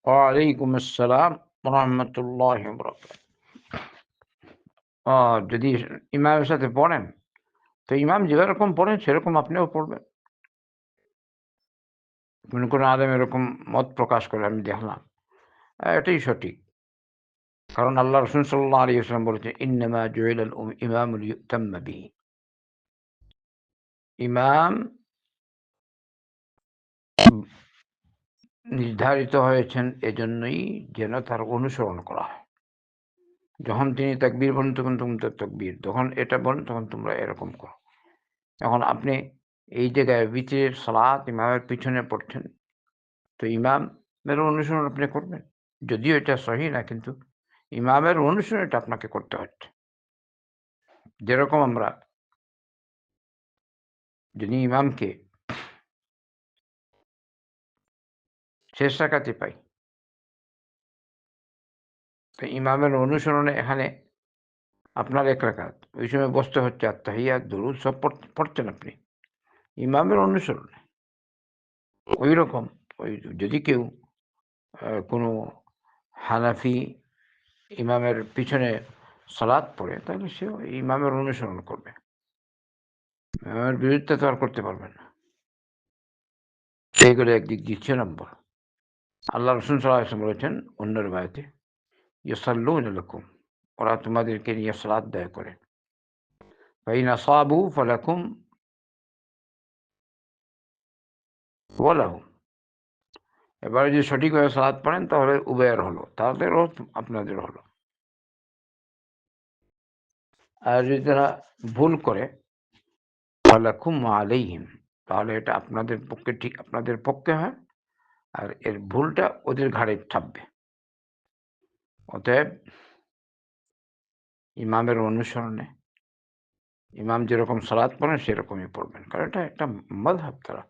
ওয়ালাইকুম আসসালাম রাহমাতুল্লাহি ওয়া বারাকাতুহু। যদি ইমামের সাথে পড়েন, তো ইমাম যেরকম পড়েন সেরকম আপনিও পড়বেন। কোন আলেম এরকম মত প্রকাশ করে আমি দেখলাম। এটাই সঠিক। কারণ আল্লাহ রাসূল সাল্লাল্লাহু আলাইহি ওয়াসাল্লাম বলেছেন, "ইন্নামা জুইলাল ইমামু লিয়ুতাম্মা বিহি।" ইমাম নির্ধারিত হয়েছেন এজন্যই যেন তার অনুসরণ করা হয়। যখন তিনি তাকবীর বলেন তখন তোমরা তাকবীর, যখন এটা বলেন তখন তোমরা এরকম করো। এখন আপনি এই জায়গায় বিতিরের সালাত ইমামের পিছনে পড়ছেন, তো ইমামের অনুসরণ আপনি করবেন। যদিও এটা সহিহ না, কিন্তু ইমামের অনুসরণ এটা আপনাকে করতে হচ্ছে। যেরকম আমরা যদি ইমামকে শেষ রাকাতে পাই, তো ইমামের অনুসরণে এখানে আপনার ১ রাকাত। ওই সময় বসতে হচ্ছে আত্তাহিয়াত, দুরূদ সব পড়ছেন আপনি। ইমামের অনুসরণে। ঐরকম ওই যদি কেউ কোনো হানাফি ইমামের পিছনে সালাত পড়ে, তাহলে সেও ইমামের অনুসরণ করবে। ইমামের বিরুদ্ধে তো আর করতে পারবে না। এই গেল একদিক। ২য় নম্বর, আল্লাহ রাসূল সাল্লাল্লাহু আলাইহি ওয়াসাল্লাম বলেছেন অন্য রিওয়ায়াতে, ইউসাল্লুনা লাকুম, ওরা তোমাদেরকে নিয়ে সালাত আদায় করে। ফাইন আসাবু ফালাকুম ওয়া লাহুম। এবারে যদি সঠিকভাবে সালাত পড়েন তাহলে উভয়ের হলো, তাদেরও আপনাদের হলো। আর যদি তারা ভুল করে, ফালাকুম আলাইহিম, তাহলে এটা আপনাদের পক্ষে ঠিক আপনাদের পক্ষে হয়, আর এর ভুলটা ওদের ঘাড়ে চাপবে। অতএব ইমামের অনুসরণে ইমাম যেরকম সালাত পড়েন সেরকমই পড়বেন। কারণ এটা একটা মাযহাব, তারা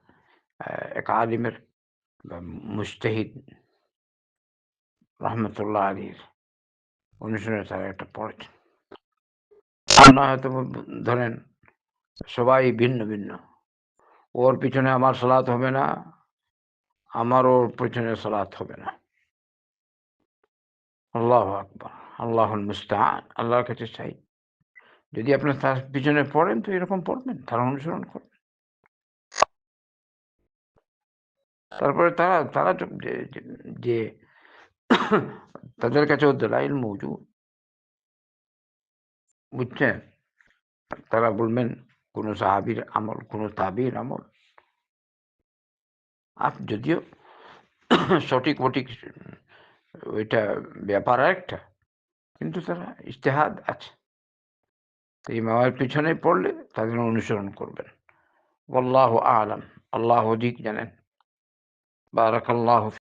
এক আলিমের বা মুজতাহিদ রাহমাতুল্লাহ আলাইহির অনুসরণে তারা এটা পড়েছেন। আর না হয়তো ধরেন সবাই ভিন্ন ভিন্ন। ওর পিছনে আমার সালাত হবে না, আমার ওর পেছনে সালাত হবে না। আল্লাহু আকবার, আল্লাহুল মুস্তাআন। আল্লাহর কাছে চাই। যদি আপনার তার পিছনে পড়েন তো এরকম পড়বেন, তার অনুসরণ করবেন। তারপরে তারা তারা যে তাদের কাছেও দলাইল মওজুদ, বুঝছেন? তারা বলবেন কোন সাহাবীর আমল, কোন তাবির আমল। যদিও সঠিক মঠিক ওইটা ব্যাপার আরেকটা, কিন্তু তারা ইজতিহাদ আছে। তো ইমামের পিছনে পড়লে তাদের অনুসরণ করবেন। ওয়াল্লাহু আ'লাম। আল্লাহ অধিক জানেন। বারাকাল্লাহু ফি